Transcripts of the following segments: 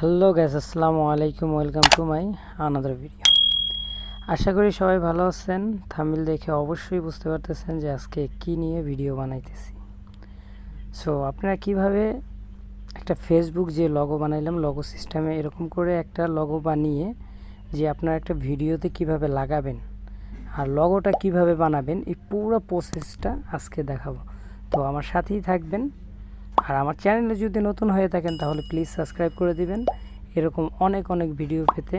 Hello guys, আসসালামু আলাইকুম। Welcome to my another video. আশা করি সবাই ভালো আছেন। থাম্বনেল দেখে অবশ্যই বুঝতে পারতেছেন যে আজকে কি নিয়ে ভিডিও বানাইতেছি। সো আপনারা কিভাবে একটা ফেসবুক যে লগো বানাইলাম, লগো সিস্টেমে এরকম করে একটা লগো বানিয়ে যে আপনারা একটা ভিডিওতে কিভাবে লাগাবেন আর লগোটা কিভাবে বানাবেন, এই পুরো প্রসেসটা আজকে দেখাবো। তো আমার সাথেই থাকবেন। আর আমার চ্যানেলে যদি নতুন হয়ে থাকেন তাহলে প্লিজ সাবস্ক্রাইব করে দিবেন। এরকম অনেক ভিডিও পেতে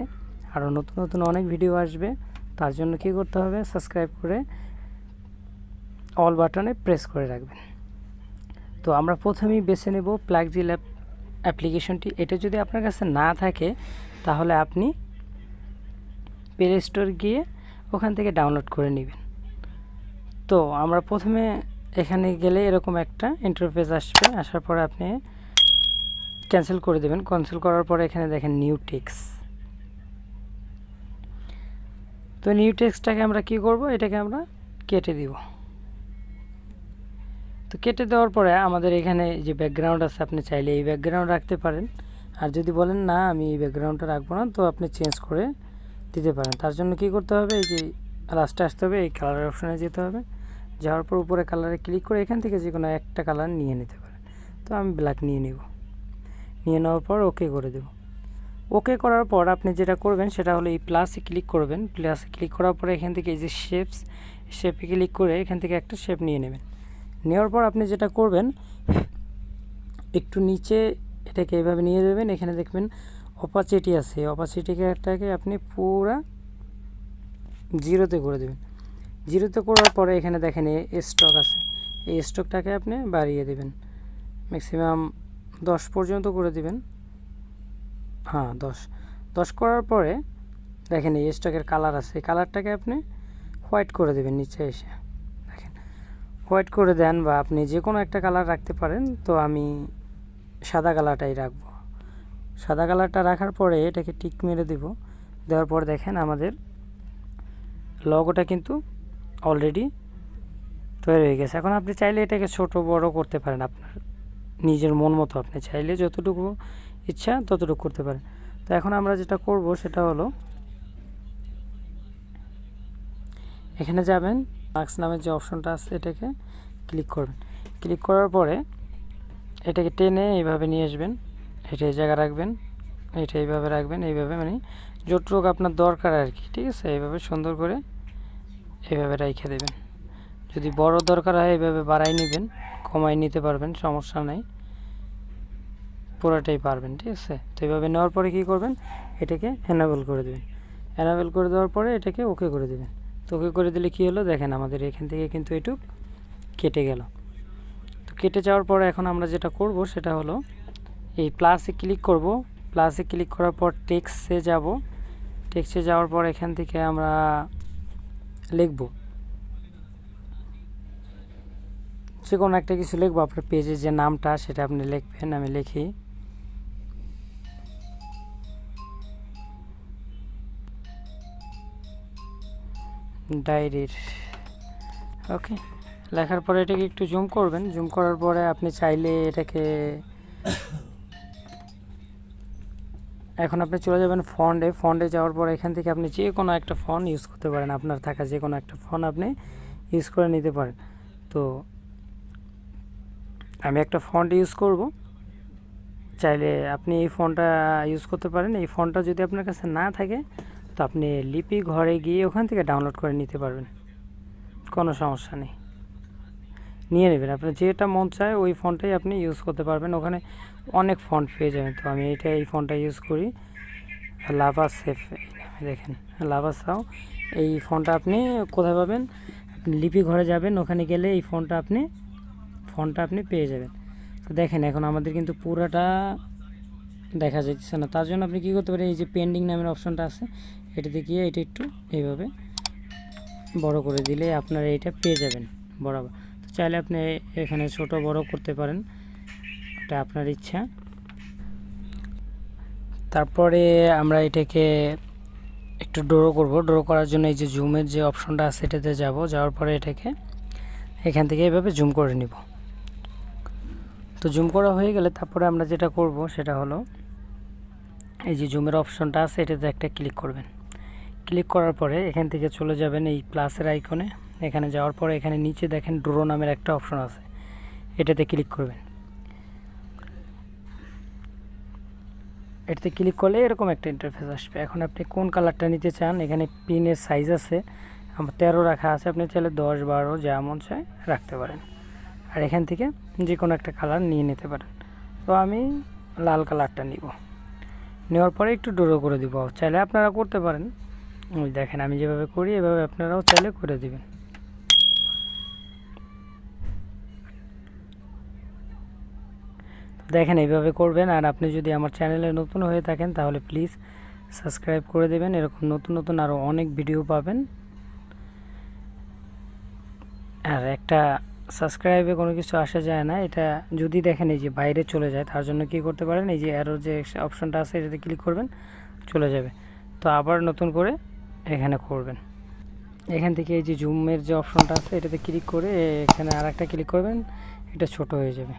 আরও নতুন অনেক ভিডিও আসবে। তার জন্য কি করতে হবে, সাবস্ক্রাইব করে অল বাটনে প্রেস করে রাখবেন। তো আমরা প্রথমেই বেছে নেব প্লাগজিল অ্যাপ্লিকেশনটি। এটা যদি আপনার কাছে না থাকে তাহলে আপনি প্লে স্টোর গিয়ে ওখান থেকে ডাউনলোড করে নেবেন। তো আমরা প্রথমে এখানে গেলে এরকম একটা ইন্টারফেস আসবে। আসার পরে আপনি ক্যান্সেল করে দেবেন। ক্যান্সেল করার পরে এখানে দেখেন নিউ টেক্সট। তো নিউ টেক্সটটাকে আমরা কি করব, এটাকে আমরা কেটে দিব। তো কেটে দেওয়ার পরে আমাদের এখানে যে ব্যাকগ্রাউন্ড আছে, আপনি চাইলে এই ব্যাকগ্রাউন্ড রাখতে পারেন। আর যদি বলেন না আমি এই ব্যাকগ্রাউন্ডটা রাখবো না, তো আপনি চেঞ্জ করে দিতে পারেন। তার জন্য কি করতে হবে, এই যে লাস্টে আসতে হবে, এই কালার অপশনে যেতে হবে। যাওয়ার পর উপরে কালারে ক্লিক করে এখান থেকে যে কোনো একটা কালার নিয়ে নিতে পারেন। তো আমি ব্ল্যাক নিয়ে নেব। নিয়ে নেওয়ার পর ওকে করে দেব। ওকে করার পর আপনি যেটা করবেন সেটা হলো এই প্লাসে ক্লিক করবেন। প্লাসে ক্লিক করার পরে এখান থেকে এই যে শেপে ক্লিক করে এখান থেকে একটা শেপ নিয়ে নেবেন। নেওয়ার পর আপনি যেটা করবেন, একটু নিচে এটাকে এইভাবে নিয়ে দেবেন। এখানে দেখবেন অপাসিটি আছে, অপাসিটিটাকে আপনি পুরা জিরোতে করে দেবেন। জিরোতে করার পরে এখানে দেখেন স্টক আছে, এই স্টকটাকে আপনি বাড়িয়ে দেবেন। ম্যাক্সিমাম 10 পর্যন্ত করে দিবেন। হ্যাঁ, 10 করার পরে দেখেন এই স্টকের কালার আছে, এই কালারটাকে আপনি হোয়াইট করে দেবেন। নিচে এসে দেখেন হোয়াইট করে দেন, বা আপনি যে কোনো একটা কালার রাখতে পারেন। তো আমি সাদা কালারটাই রাখবো। সাদা কালারটা রাখার পরে এটাকে টিক মেরে দেব। দেওয়ার পর দেখেন আমাদের লগোটা কিন্তু অলরেডি তৈরি হয়ে গেছে। এখন আপনি চাইলে এটাকে ছোট বড় করতে পারেন আপনার নিজের মন মতো। আপনি চাইলে যতটুকু ইচ্ছা ততটুকু করতে পারেন। তো এখন আমরা যেটা করব সেটা হলো, এখানে যাবেন, মার্কস নামের যে অপশনটা আছে এটাকে ক্লিক করবেন। ক্লিক করার পরে এটাকে টেনে এইভাবে নিয়ে আসবেন। এটা এই জায়গা রাখবেন, এটা এইভাবে রাখবেন, এইভাবে মানে যতটুকু আপনার দরকার আর কি। ঠিক আছে, এইভাবে সুন্দর করে এইভাবে রেখে দেবেন। যদি বড় দরকার হয় এইভাবে বাড়াই নেবেন, কমাই নিতে পারবেন, সমস্যা নাই, পুরোটাই পারবেন। ঠিক আছে, তো এইভাবে নেওয়ার পরে কী করবেন, এটাকে এনাবেল করে দেবেন। এনাবেল করে দেওয়ার পরে এটাকে ওকে করে দেবেন। তো ওকে করে দিলে কী হলো, দেখেন আমাদের এখান থেকে কিন্তু এটুক কেটে গেল। তো কেটে যাওয়ার পরে এখন আমরা যেটা করব সেটা হলো এই প্লাসে ক্লিক করব। প্লাসে ক্লিক করার পর টেক্সটে যাব। টেক্সটে যাওয়ার পর এখান থেকে আমরা লিখব, যে কোনো একটা কিছু লিখবো। আপনার পেজের যে নামটা সেটা আপনি লিখবেন। আমি লিখি ডায়েরির। ওকে, লেখার পরে এটাকে একটু জুম করবেন। জুম করার পরে আপনি চাইলে এটাকে এখন আপনি চলে যাবেন ফন্টে যাওয়ার পরে এখান থেকে আপনি যে কোনো একটা ফন্ট ইউজ করতে পারেন। আপনার থাকা যে কোনো একটা ফন্ট আপনি ইউজ করে নিতে পারেন। তো আমি একটা ফন্ট ইউজ করব, চাইলে আপনি এই ফন্টটা ইউজ করতে পারেন। এই ফন্টটা যদি আপনার কাছে না থাকে তো আপনি লিপি ঘরে গিয়ে ওখান থেকে ডাউনলোড করে নিতে পারবেন, কোনো সমস্যা নেই, নিয়ে নেবেন। আপনার যেটা মন চায় ওই ফন্টটাই আপনি ইউজ করতে পারবেন। ওখানে অনেক ফন্ট পেয়ে যাবেন। তো আমি এই ফন্টটা ইউজ করি, লাভা সেফ। দেখেন লাভা সাও, এই ফন্টটা আপনি কোথায় পাবেন, আপনি লিপি ঘরে যাবেন, ওখানে গেলে এই ফন্টটা আপনি পেয়ে যাবেন। তো দেখেন এখন আমাদের কিন্তু পুরাটা দেখা যাচ্ছে না। তার জন্য আপনি কী করতে পারেন, এই যে পেন্ডিং নামের অপশনটা আছে এটাতে গিয়ে এটা একটু এইভাবে বড় করে দিলে আপনারা এটা পেয়ে যাবেন বরাবর। তো চাইলে আপনি এখানে ছোট বড় করতে পারেন, এটা আপনার ইচ্ছা। তারপরে আমরা এটাকে একটু ড্র করব। ড্র করার জন্য এই যে জুমের যে অপশনটা আছে এটাতে যাব। যাওয়ার পরে এটাকে এখান থেকে এইভাবে জুম করে নিব। তো জুম করা হয়ে গেলে তারপরে আমরা যেটা করব সেটা হলো এই যে জুমের অপশনটা আছে এটাতে একটা ক্লিক করবেন। ক্লিক করার পরে এখান থেকে চলে যাবেন এই প্লাসের আইকনে। এখানে যাওয়ার পরে এখানে নিচে দেখেন ড্র নামের একটা অপশন আছে, এটাতে ক্লিক করবেন। এটাতে ক্লিক করলে এরকম একটা ইন্টারফেস আসবে। এখন আপনি কোন কালারটা নিতে চান, এখানে পিনের সাইজ আছে, আমার 13 রাখা আছে, আপনি চাইলে 10 12 যা মন চায় রাখতে পারেন। আর এখান থেকে যে কোনো একটা কালার নিয়ে নিতে পারেন। তো আমি লাল কালারটা নিব। নেওয়ার পরে একটু ড্র করে দিব, চাইলে আপনারা করতে পারেন। ওই দেখেন আমি যেভাবে করি এভাবে আপনারাও চাইলে করে দিবেন। দেখেন এইভাবে করবেন। আর আপনি যদি আমার চ্যানেলে নতুন হয়ে থাকেন তাহলে প্লিজ সাবস্ক্রাইব করে দেবেন, এরকম নতুন নতুন আরও অনেক ভিডিও পাবেন। আর একটা সাবস্ক্রাইবে কোনো কিছু আসা যায় না, এটা যদি দেখেন এই যে বাইরে চলে যায় তার জন্য কি করতে পারেন, এই যে অ্যারো যে অপশনটা আছে এটাতে ক্লিক করবেন, চলে যাবে। তো আবার নতুন করে এখানে করবেন। এখান থেকে এই যে জুমের যে অপশনটা আছে এটাতে ক্লিক করে এখানে আর একটা ক্লিক করবেন, এটা ছোট হয়ে যাবে।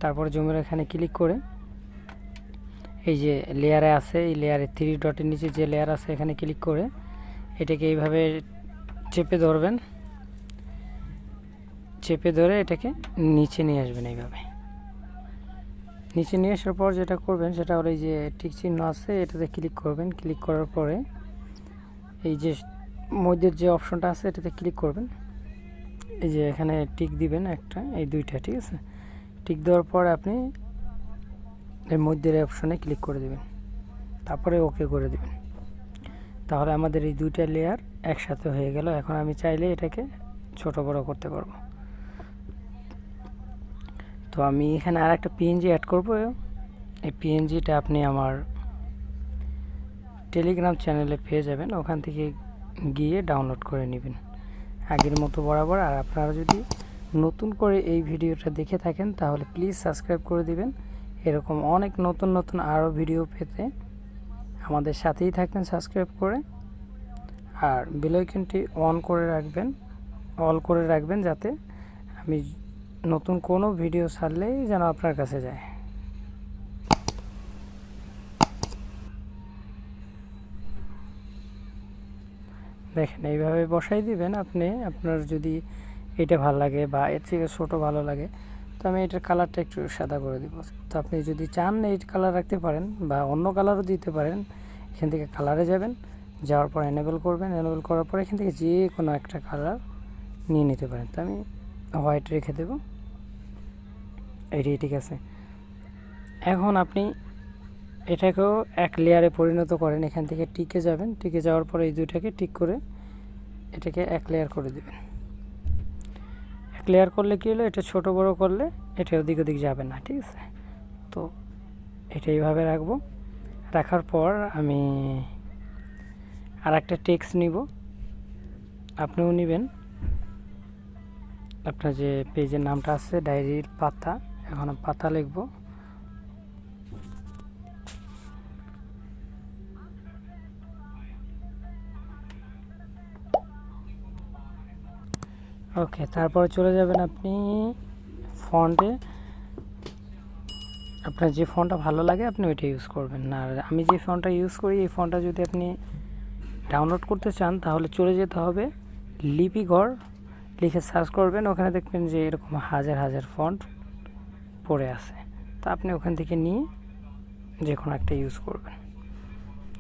তারপরে জুমের এখানে ক্লিক করে এই যে লেয়ারে আছে, এই লেয়ারে 3 ডটের নিচে যে লেয়ার আছে এখানে ক্লিক করে এটাকে এইভাবে চেপে ধরবেন, চেপে ধরে এটাকে নিচে নিয়ে আসবেন। এইভাবে নিচে নিয়ে আসার পর যেটা করবেন সেটা হলো এই যে টিক চিহ্ন আছে এটাতে ক্লিক করবেন। ক্লিক করার পরে এই যে মধ্যের যে অপশনটা আছে এটাতে ক্লিক করবেন। এই যে এখানে টিক দিবেন একটা, এই দুইটা, ঠিক আছে। টিক দেওয়ার পর আপনি এর মধ্যের অপশনে ক্লিক করে দেবেন, তারপরে ওকে করে দেবেন। তাহলে আমাদের এই দুইটা লেয়ার একসাথে হয়ে গেল। এখন আমি চাইলে এটাকে ছোট বড় করতে পারবো। তো আমি এখানে আর একটা পিএনজি অ্যাড করব। এই পিএনজিটা আপনি আমার টেলিগ্রাম চ্যানেলে পেয়ে যাবেন, ওখান থেকে গিয়ে ডাউনলোড করে নেবেন আগের মতো বরাবর। আর আপনারা যদি নতুন করে এই ভিডিওটা দেখে থাকেন তাহলে প্লিজ সাবস্ক্রাইব করে দিবেন। এরকম অনেক নতুন নতুন আরও ভিডিও পেতে আমাদের সাথেই থাকবেন সাবস্ক্রাইব করে। আর বেল আইকনটি অন করে রাখবেন, অল করে রাখবেন, যাতে আমি নতুন কোনো ভিডিও ছাড়লেই যেন আপনার কাছে যায়। দেখেন এইভাবে বসাই দিবেন আপনি। আপনার যদি এটা ভালো লাগে বা এর থেকে ছোটো ভালো লাগে, তো আমি এটার কালারটা একটু সাদা করে দিব। তো আপনি যদি চান এই কালার রাখতে পারেন বা অন্য কালারও দিতে পারেন। এখান থেকে কালারে যাবেন, যাওয়ার পর এনেবল করবেন। এনেবল করার পর এখান থেকে যে কোনো একটা কালার নিয়ে নিতে পারেন। তো আমি হোয়াইট রেখে দেব, এইটাই ঠিক আছে। এখন আপনি এটাকেও এক লেয়ারে পরিণত করেন। এখান থেকে টিকে যাবেন, টিকে যাওয়ার পরে এই দুইটাকে টিক করে এটাকে এক লেয়ার করে দেবেন। এক লেয়ার করলে কী হলো, এটা ছোট বড় করলে এটা ওদিক ওদিক যাবে না, ঠিক আছে। তো এটা এইভাবে রাখবো। রাখার পর আমি আর একটা টেক্সট নিব, আপনিও নেবেন। আপনার যে পেজের নামটা আছে ডায়েরির পাতা, এখন পাতা লিখব। ওকে, তারপরে চলে যাবেন আপনি ফন্টে। আপনার যে ফন্টটা ভালো লাগে আপনি ওইটা ইউজ করবেন। আর আমি যে ফন্টটা ইউজ করি এই ফন্টটা যদি আপনি ডাউনলোড করতে চান তাহলে চলে যেতে হবে লিপিঘর, লিখে সার্চ করবেন। ওখানে দেখবেন যে এরকম হাজার হাজার ফন্ট পড়ে আছে, তো আপনি ওখান থেকে নিয়ে যে কোনো একটা ইউজ করবেন।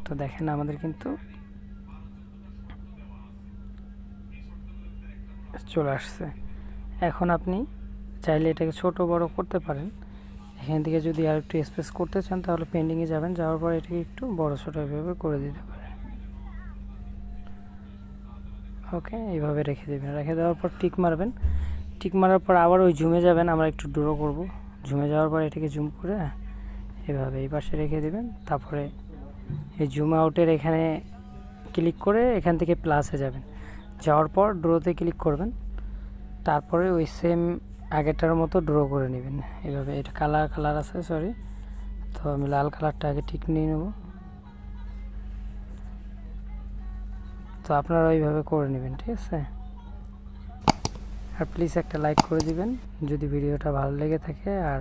তো দেখেন আমাদের কিন্তু চলে আসছে। এখন আপনি চাইলে এটাকে ছোট বড় করতে পারেন। এখান থেকে যদি আর একটু স্পেস করতে চান তাহলে পেন্ডিংয়ে যাবেন, যাওয়ার পর এটাকে একটু বড় ছোটো এভাবে করে দিতে পারেন। ওকে, এইভাবে রেখে দেবেন। রেখে দেওয়ার পর টিক মারবেন। টিক মারার পর আবার ওই জুমে যাবেন, আমরা একটু ড্র করব। জুমে যাওয়ার পর এটাকে জুম করে এভাবে এই পাশে রেখে দেবেন। তারপরে এই জুম আউটের এখানে ক্লিক করে এখান থেকে প্লাসে যাবেন, যাওয়ার পর ড্রোতে ক্লিক করবেন। তারপরে ওই সেম আগেরটার মতো ড্র করে নেবেন এভাবে। এটা কালার আছে, সরি, তো আমি লাল কালারটা আগে ঠিক নিয়ে নেব। তো আপনারা ওইভাবে করে নেবেন, ঠিক আছে। আর প্লিজ একটা লাইক করে দিবেন যদি ভিডিওটা ভালো লেগে থাকে, আর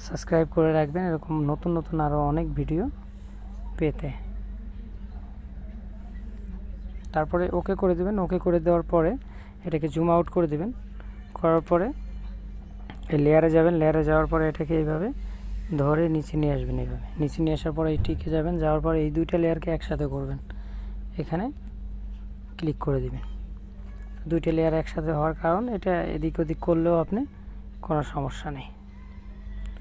সাবস্ক্রাইব করে রাখবেন। এরকম নতুন নতুন আরও অনেক ভিডিও পেতে। তারপরে ওকে করে দেবেন। ওকে করে দেওয়ার পরে এটাকে জুম আউট করে দেবেন। করার পরে এই লেয়ারে যাবেন। লেয়ারে যাওয়ার পরে এটাকে এইভাবে ধরে নিচে নিয়ে আসবেন। এইভাবে নিচে নিয়ে আসার পরে এইটিকে যাবেন। যাওয়ার পরে এই দুইটা লেয়ারকে একসাথে করবেন। এখানে ক্লিক করে দিবেন। দুইটা লেয়ার একসাথে হওয়ার কারণ এটা এদিক ওদিক করলেও আপনি কোনো সমস্যা নেই।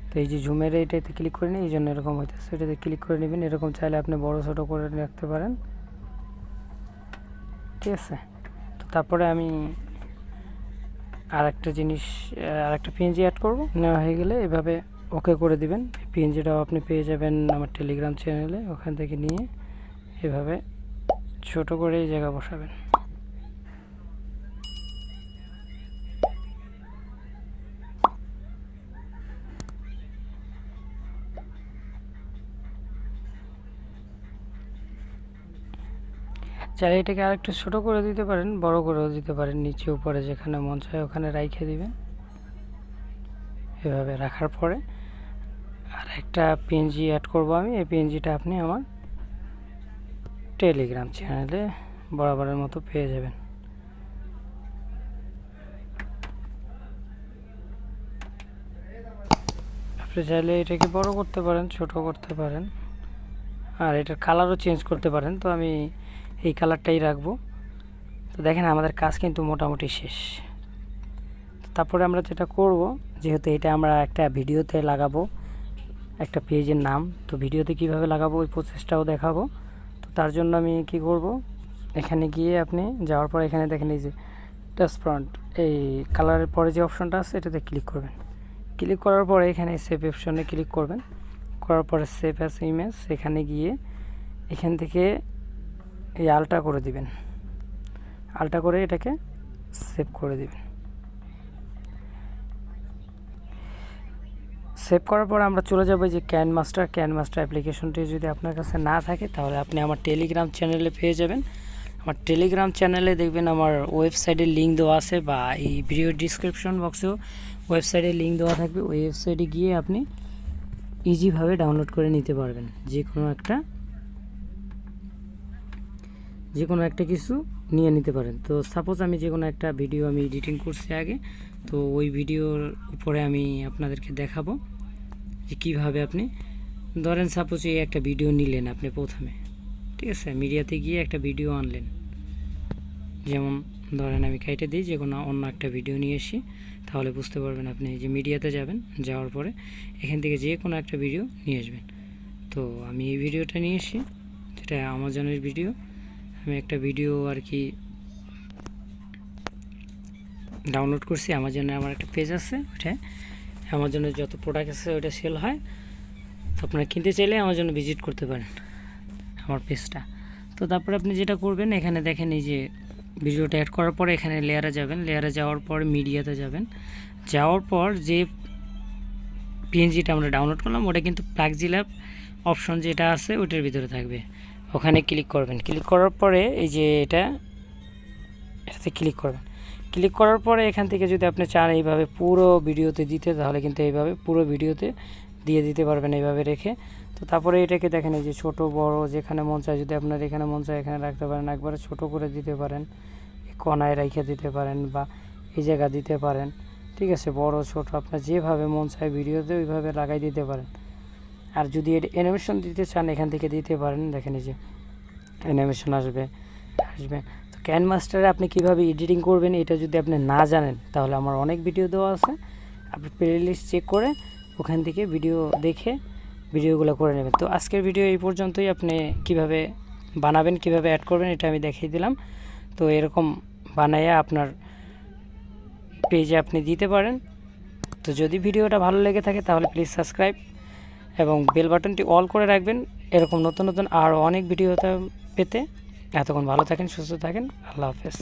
তো এই যে জুমের এইটাতে ক্লিক করে নিই, এই জন্য এরকম হইতেছে। এটাতে ক্লিক করে নেবেন। এরকম চাইলে আপনি বড় ছোট করে রাখতে পারেন, ঠিক আছে। তো তারপরে আমি আরেকটা জিনিস, আরেকটা পিএনজি অ্যাড করব। নেওয়া হয়ে গেলে এভাবে ওকে করে দিবেন। পিএনজিটাও আপনি পেয়ে যাবেন আমার টেলিগ্রাম চ্যানেলে। ওখান থেকে নিয়ে এভাবে ছোট করে এই জায়গা বসাবেন। চাইলে এটাকে আরেকটু ছোট করে দিতে পারেন, বড় করেও দিতে পারেন। নিচে উপরে যেখানে মন চায় ওখানে রাইখে দিবেন। এভাবে রাখার পরে আর একটা পিএনজি অ্যাড করব আমি। এই পিএনজিটা আপনি আমার টেলিগ্রাম চ্যানেলে বরাবরের মতো পেয়ে যাবেন। আপনি চাইলে এটাকে বড় করতে পারেন, ছোট করতে পারেন, আর এটার কালারও চেঞ্জ করতে পারেন। তো আমি এই কালারটাই রাখবো। তো দেখেন আমাদের কাজ কিন্তু মোটামুটি শেষ। তারপরে আমরা যেটা করব, যেহেতু এটা আমরা একটা ভিডিওতে লাগাবো, একটা পেজের নাম, তো ভিডিওতে কিভাবে লাগাবো ওই প্রসেসটাও দেখাবো। তো তার জন্য আমি কি করব, এখানে গিয়ে আপনি যাওয়ার পর এখানে দেখেন এই যে ট্রান্সপারেন্ট, এই কালারের পরে যে অপশনটা আছে এটাতে ক্লিক করবেন। ক্লিক করার পরে এখানে সেভ অপশনে ক্লিক করবেন। করার পরে সেভ অ্যাজ ইমেজ, এখানে গিয়ে এখান থেকে এই আলটা করে দিবেন। আলটা করে এটাকে সেভ করে দিবেন। সেভ করার পর আমরা চলে যাব যে ক্যানমাস্টার অ্যাপ্লিকেশনটি যদি আপনার কাছে না থাকে তাহলে আপনি আমার টেলিগ্রাম চ্যানেলে পেয়ে যাবেন। আমার টেলিগ্রাম চ্যানেলে দেখবেন আমার ওয়েবসাইটের লিঙ্ক দেওয়া আছে, বা এই ভিডিও ডিসক্রিপশন বক্সেও ওয়েবসাইটের লিঙ্ক দেওয়া থাকবে। ওই ওয়েবসাইটে গিয়ে আপনি ইজিভাবে ডাউনলোড করে নিতে পারবেন যে কোনো একটা কিছু নিয়ে নিতে পারেন। তো সাপোজ আমি যে কোনো একটা ভিডিও আমি এডিটিং করছি আগে, তো ওই ভিডিওর উপরে আমি আপনাদেরকে দেখাবো যে কীভাবে আপনি ধরেন সাপোজ এই একটা ভিডিও নিলেন আপনি প্রথমে, ঠিক আছে, মিডিয়াতে গিয়ে একটা ভিডিও আনলেন। যেমন ধরেন আমি কেটে দিই, যে কোনো অন্য একটা ভিডিও নিয়ে আসি, তাহলে বুঝতে পারবেন। আপনি এই যে মিডিয়াতে যাবেন, যাওয়ার পরে এখান থেকে যে কোনো একটা ভিডিও নিয়ে আসবেন। তো আমি এই ভিডিওটা নিয়ে আসি, যেটা আমাজনের ভিডিও। আমি একটা ভিডিও আর কি ডাউনলোড করছি। আমাজনে আমার একটা পেজ আছে, ওইটা আমাজনের যত প্রোডাক্ট আছে ওইটা সেল হয়। তো আপনারা কিনতে চাইলে আমাজনে ভিজিট করতে পারেন আমার পেজটা। তো তারপরে আপনি যেটা করবেন, এখানে দেখেন এই যে ভিডিওটা অ্যাড করার পরে এখানে লেয়ারে যাবেন। লেয়ারে যাওয়ার পর মিডিয়াতে যাবেন। যাওয়ার পর যে পিএনজিটা আমরা ডাউনলোড করলাম ওটা কিন্তু প্লাগজিল্যাব অপশন যেটা আছে ওইটার ভিতরে থাকবে। ওখানে ক্লিক করবেন। ক্লিক করার পরে এই যে এটাতে ক্লিক করবেন। ক্লিক করার পরে এখান থেকে যদি আপনি চান এইভাবে পুরো ভিডিওতে দিতে, তাহলে কিন্তু এইভাবে পুরো ভিডিওতে দিয়ে দিতে পারবেন এইভাবে রেখে। তো তারপরে এটাকে দেখেন এই যে ছোট বড় যেখানে মন চায়, যদি আপনার এখানে মন চায় এখানে রাখতে পারেন, একবারে ছোট করে দিতে পারেন, কোনায় রেখে দিতে পারেন, বা এই জায়গা দিতে পারেন, ঠিক আছে। বড় ছোট আপনার যেভাবে মন চায় ভিডিওতে ওইভাবে লাগাই দিতে পারেন। আর যদি অ্যানিমেশন দিতে চান এখান থেকে দিতে পারেন। দেখেন এই যে অ্যানিমেশন আসবে। তো ক্যানমাস্টারে আপনি কিভাবে এডিটিং করবেন এটা যদি আপনি না জানেন, তাহলে আমার অনেক ভিডিও দেওয়া আছে, আপনি প্লেলিস্ট চেক করে ওখান থেকে ভিডিও দেখে ভিডিওগুলো করে নেবেন। তো আজকের ভিডিও এই পর্যন্তই। আপনি কিভাবে বানাবেন, কিভাবে অ্যাড করবেন এটা আমি দেখিয়ে দিলাম। তো এরকম বানাইয়া আপনার পেজে আপনি দিতে পারেন। তো যদি ভিডিওটা ভালো লেগে থাকে তাহলে প্লিজ সাবস্ক্রাইব এবং বেল বাটনটি অল করে রাখবেন, এরকম নতুন নতুন আরও অনেক ভিডিও পেতে। এতক্ষণ ভালো থাকেন, সুস্থ থাকেন, আল্লাহ হাফেজ।